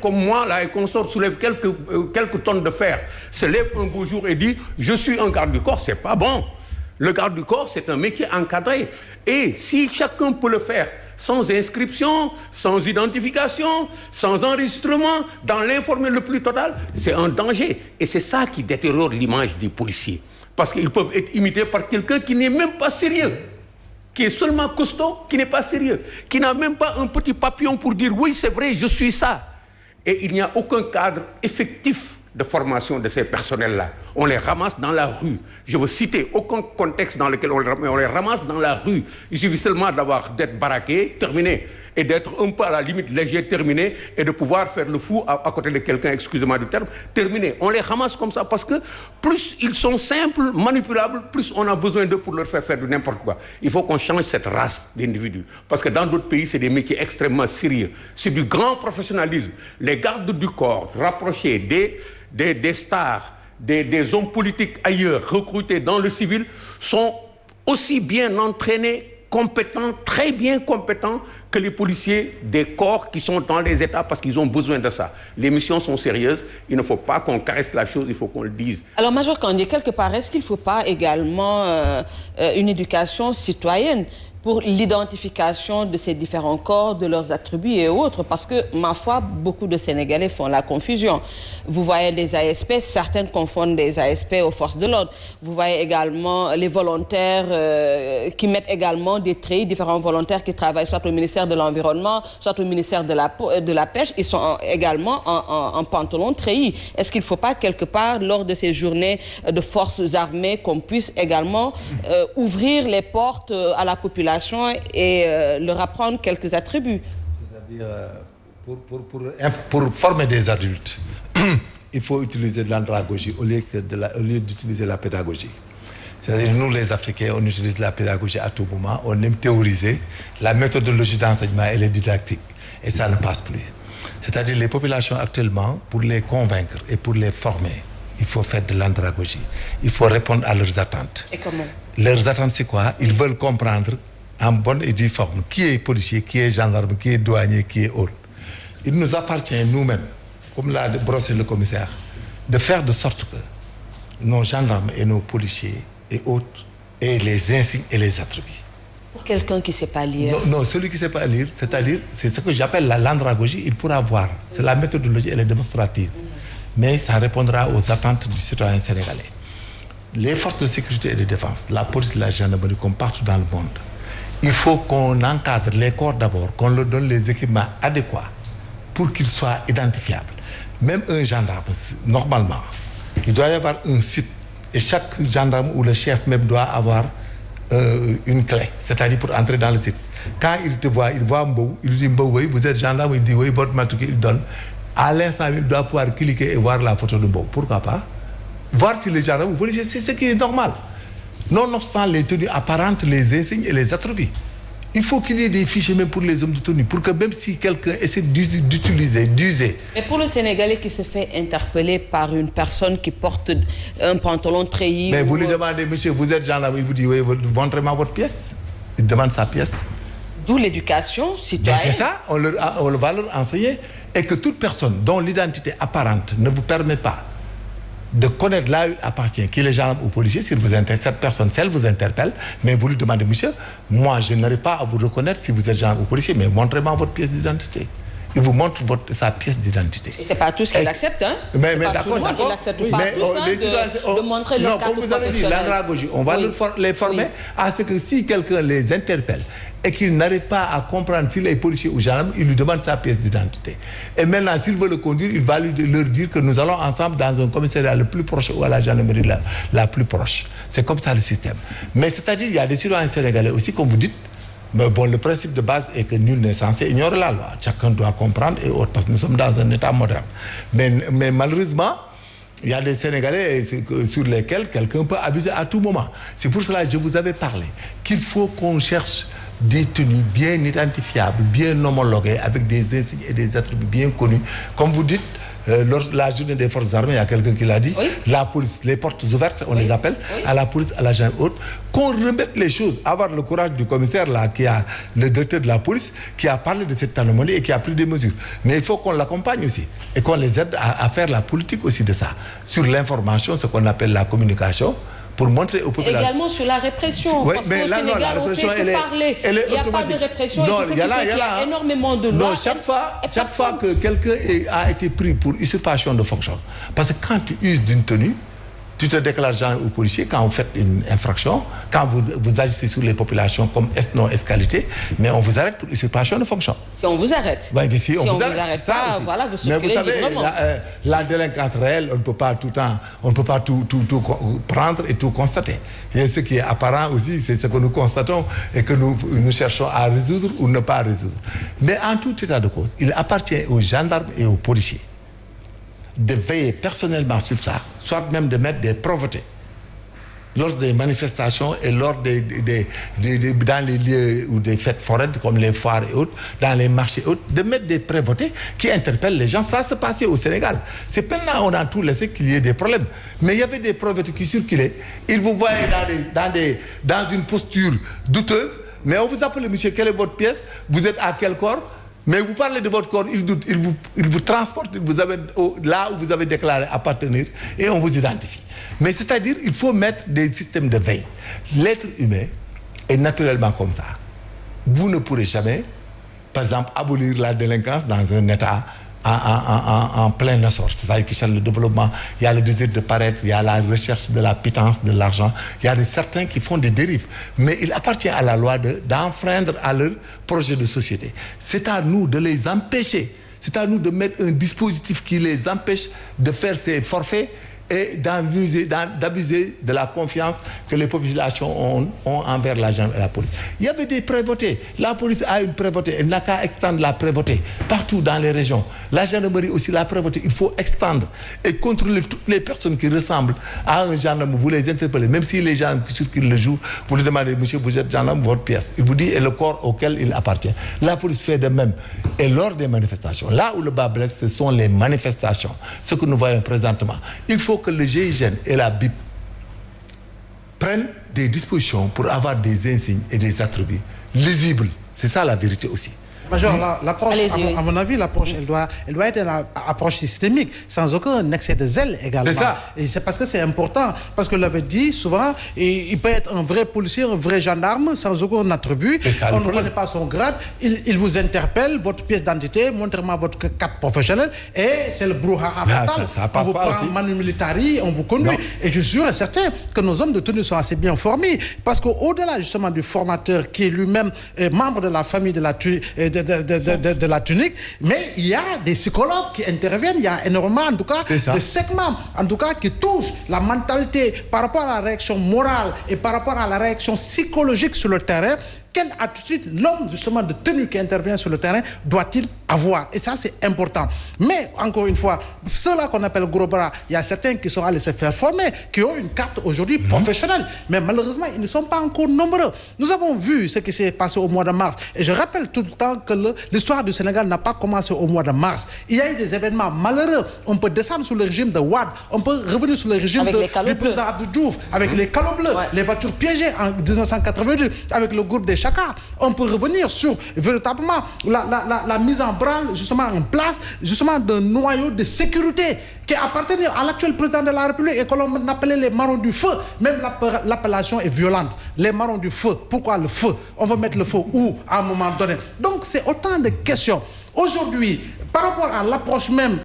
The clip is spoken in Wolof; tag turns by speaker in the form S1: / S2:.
S1: comme moi, là, et consort, soulève quelques tonnes de fer, se lève un beau jour et dit « Je suis un garde du corps », c'est pas bon. Le garde du corps, c'est un métier encadré. Et si chacun peut le faire sans inscription, sans identification, sans enregistrement, dans l'informel le plus total, c'est un danger. Et c'est ça qui détériore l'image des policiers. Parce qu'ils peuvent être imités par quelqu'un qui n'est même pas sérieux, qui est seulement costaud, qui n'est pas sérieux, qui n'a même pas un petit papillon pour dire « Oui, c'est vrai, je suis ça ». Et il n'y a aucun cadre effectif de formation de ces personnels-là. On les ramasse dans la rue. Je veux citer aucun contexte dans lequel on les ramasse dans la rue. Il suffit seulement d'être baraqué, terminé, et d'être un peu à la limite léger, terminé, et de pouvoir faire le fou à côté de quelqu'un, excusez-moi du terme, terminé. On les ramasse comme ça parce que plus ils sont simples, manipulables, plus on a besoin d'eux pour leur faire du n'importe quoi. Il faut qu'on change cette race d'individus. Parce que dans d'autres pays, c'est des métiers extrêmement sérieux. C'est du grand professionnalisme. Les gardes du corps rapprochés des stars, des hommes politiques ailleurs, recrutés dans le civil, sont aussi bien entraînés, compétents, très bien compétents que les policiers des corps qui sont dans les États parce qu'ils ont besoin de ça. Les missions sont sérieuses, il ne faut pas qu'on caresse la chose, il faut qu'on le dise.
S2: Alors, Major Kandé, quelque part, est-ce qu'il ne faut pas également une éducation citoyenne pour l'identification de ces différents corps, de leurs attributs et autres, parce que, ma foi, beaucoup de Sénégalais font la confusion. Vous voyez des ASP, certaines confondent des ASP aux forces de l'ordre. Vous voyez également les volontaires qui mettent également des treillis, différents volontaires qui travaillent soit au ministère de l'Environnement, soit au ministère de la Pêche. Ils sont également en pantalon treillis. Est-ce qu'il ne faut pas, quelque part, lors de ces journées de forces armées, qu'on puisse également ouvrir les portes à la population et leur apprendre quelques attributs?
S3: C'est-à-dire, pour former des adultes, il faut utiliser de l'andragogie au lieu d'utiliser la pédagogie. C'est-à-dire, nous les Africains, on utilise la pédagogie à tout moment, on aime théoriser, la méthodologie d'enseignement, elle est didactique, et ça ne passe plus. C'est-à-dire, les populations actuellement, pour les convaincre et pour les former, il faut faire de l'andragogie. Il faut répondre à leurs attentes.
S2: Et comment?
S3: Leurs attentes, c'est quoi? Ils veulent comprendre en bonne et due forme qui est policier, qui est gendarme, qui est douanier, qui est autre. Il nous appartient nous-mêmes, comme l'a brossé le commissaire, de faire de sorte que nos gendarmes et nos policiers et autres aient les insignes et les attributs.
S2: Pour quelqu'un qui ne sait pas lire?
S3: Non, celui qui ne sait pas lire, c'est-à-dire, c'est ce que j'appelle l'andragogie, il pourra voir. C'est la méthodologie, elle est démonstrative. Mais ça répondra aux attentes du citoyen sénégalais. Les forces de sécurité et de défense, la police, la gendarmerie, comme partout dans le monde, il faut qu'on encadre les corps d'abord, qu'on leur donne les équipements adéquats pour qu'ils soient identifiables. Même un gendarme, normalement, il doit y avoir un site et chaque gendarme ou le chef même doit avoir une clé, c'est-à-dire pour entrer dans le site. Quand il te voit, il voit Mbou, il dit Mbou, oui, vous êtes gendarme, il dit oui, votre matricule, il donne. À l'instant, il doit pouvoir cliquer et voir la photo de Mbou. Pourquoi pas? Voir si les gendarmes ou policiers, c'est ce qui est normal. Nonobstant les tenues apparentes, les insignes et les attributs. Il faut qu'il y ait des fichiers même pour les hommes de tenue, pour que même si quelqu'un essaie d'user.
S2: Mais pour le Sénégalais qui se fait interpeller par une personne qui porte un pantalon treillis...
S3: Mais vous lui demandez, monsieur, vous êtes gendarme, il vous dit, oui, montrez-moi votre pièce. Il demande sa pièce.
S2: D'où l'éducation citoyenne.
S3: Mais c'est ça, on va leur enseigner. Et que toute personne dont l'identité apparente ne vous permet pas de connaître là où il appartient, qu'il est gendarme ou policier, s'il vous intéresse, cette personne, celle vous interpelle, mais vous lui demandez, monsieur, moi je n'arrive pas à vous reconnaître si vous êtes gendarme ou policier, mais montrez-moi votre pièce d'identité. Il vous montre sa pièce d'identité.
S2: Et c'est pas tout ce qu'il accepte, hein?
S3: Mais d'accord,
S2: il n'accepte pas de montrer leur carte professionnelle.
S3: Comme vous avez dit, l'andragogie, on va les former à ce que si quelqu'un les interpelle et qu'il n'arrive pas à comprendre s'il est policier ou gendarme, il lui demande sa pièce d'identité. Et maintenant, s'il veut le conduire, il va leur dire que nous allons ensemble dans un commissariat le plus proche ou à la gendarmerie la plus proche. C'est comme ça le système. Mais c'est-à-dire, il y a des citoyens sénégalais aussi, comme vous dites. Mais bon, le principe de base est que nul n'est censé ignorer la loi. Chacun doit comprendre et autres, parce que nous sommes dans un État moderne. Mais malheureusement, il y a des Sénégalais sur lesquels quelqu'un peut abuser à tout moment. C'est pour cela que je vous avais parlé qu'il faut qu'on cherche des tenues bien identifiables, bien homologuées, avec des insignes et des attributs bien connus. Comme vous dites, lors de la journée des forces armées, il y a quelqu'un qui l'a dit, la police, les portes ouvertes, on les appelle, à la police, à la gendarmerie haute, qu'on remette les choses, avoir le courage du commissaire, là, le directeur de la police, qui a parlé de cette anomalie et qui a pris des mesures. Mais il faut qu'on l'accompagne aussi et qu'on les aide à faire la politique aussi de ça. Sur l'information, ce qu'on appelle la communication, pour montrer aux populations.
S2: Également sur la répression.
S3: Oui,
S2: parce
S3: mais
S2: qu'au
S3: là,
S2: Sénégal,
S3: non, la répression,
S2: on fait que parler. Il n'y a pas de répression.
S3: Non,
S2: il y a énormément de lois.
S3: Non, chaque fois que quelqu'un a été pris pour usurpation de fonction, parce que quand tu uses d'une tenue, tu te déclares genre aux policiers quand vous faites une infraction, quand vous agissez sur les populations comme non-escalité, mais on vous arrête pour usurpation de fonction.
S2: Si on vous arrête.
S3: Ben, si
S2: on vous arrête pas, voilà, vous circulez librement. Mais vous savez,
S3: la délinquance réelle, on ne peut pas tout le temps, on ne peut pas tout prendre et tout constater. Et ce qui est apparent aussi, c'est ce que nous constatons et que nous cherchons à résoudre ou ne pas résoudre. Mais en tout état de cause, il appartient aux gendarmes et aux policiers de veiller personnellement sur ça, soit même de mettre des prévôtés lors des manifestations et lors dans les lieux ou des fêtes foraines comme les foires et autres, dans les marchés et autres, de mettre des prévôtés qui interpellent les gens. Ça se passait au Sénégal. C'est maintenant on a tout laissé qu'il y ait des problèmes. Mais il y avait des prévôtés qui circulaient. Ils vous voyaient dans une posture douteuse, mais on vous appelle, monsieur, quelle est votre pièce? Vous êtes à quel corps? Mais vous parlez de votre corps, il vous transporte là où vous avez déclaré appartenir et on vous identifie. Mais c'est-à-dire, il faut mettre des systèmes de veille. L'être humain est naturellement comme ça. Vous ne pourrez jamais, par exemple, abolir la délinquance dans un État en plein essor. C'est-à-dire qu'il y a le développement, il y a le désir de paraître, il y a la recherche de la pitance, de l'argent. Il y a certains qui font des dérives. Mais il appartient à la loi d'enfreindre à leur projet de société. C'est à nous de les empêcher. C'est à nous de mettre un dispositif qui les empêche de faire ces forfaits et d'abuser de la confiance que les populations ont envers la gendarmerie et la police. Il y avait des prévôtés. La police a une prévôté. Elle n'a qu'à extendre la prévôté partout dans les régions. La gendarmerie aussi, la prévôté. Il faut extendre et contrôler toutes les personnes qui ressemblent à un gendarme. Vous les interpellez. Même si les gens qui circulent le jour, vous lui demandez, monsieur, vous êtes gendarme, votre pièce. Il vous dit, et le corps auquel il appartient. La police fait de même. Et lors des manifestations, là où le bas blesse, ce sont les manifestations. Ce que nous voyons présentement. Il faut que le GIGN et la BIP prennent des dispositions pour avoir des insignes et des attributs lisibles. C'est ça la vérité aussi.
S4: Major, l'approche, à mon avis, l'approche, elle doit être une approche systémique, sans aucun excès de zèle également.
S3: C'est ça.
S4: Et c'est parce que c'est important, parce que l'avait dit souvent, il peut être un vrai policier, un vrai gendarme, sans aucun attribut. On ne connaît pas son grade, il vous interpelle, votre pièce d'identité, montrez-moi votre carte professionnelle, et c'est le brouhaha total. On vous prend manu militari, on vous conduit. Et je suis sûr et certain que nos hommes de tenue sont assez bien formés, parce qu'au-delà justement du formateur qui est lui-même membre de la famille de la tunique, mais il y a des psychologues qui interviennent, il y a énormément en tout cas de segments en tout cas qui touchent la mentalité par rapport à la réaction morale et par rapport à la réaction psychologique sur le terrain. Quelle attitude l'homme justement de tenue qui intervient sur le terrain doit-il avoir? Et ça c'est important. Mais encore une fois, ceux-là qu'on appelle gros bras, il y a certains qui sont allés se faire former, qui ont une carte aujourd'hui professionnelle. Mais malheureusement, ils ne sont pas encore nombreux. Nous avons vu ce qui s'est passé au mois de mars. Et je rappelle tout le temps que l'histoire du Sénégal n'a pas commencé au mois de mars. Il y a eu des événements malheureux. On peut descendre sous le régime de Wade. On peut revenir sous le régime du président Abdou Diouf, avec les calots bleus, les voitures piégées en 1982, avec le groupe des Chaka. On peut revenir sur véritablement la mise en branle, justement en place, justement d'un noyau de sécurité qui appartenait à l'actuel président de la République et que l'on appelait les marrons du feu. Même l'appellation est violente. Les marrons du feu. Pourquoi le feu? On va mettre le feu où à un moment donné? Donc c'est autant de questions. Aujourd'hui, par rapport à l'approche même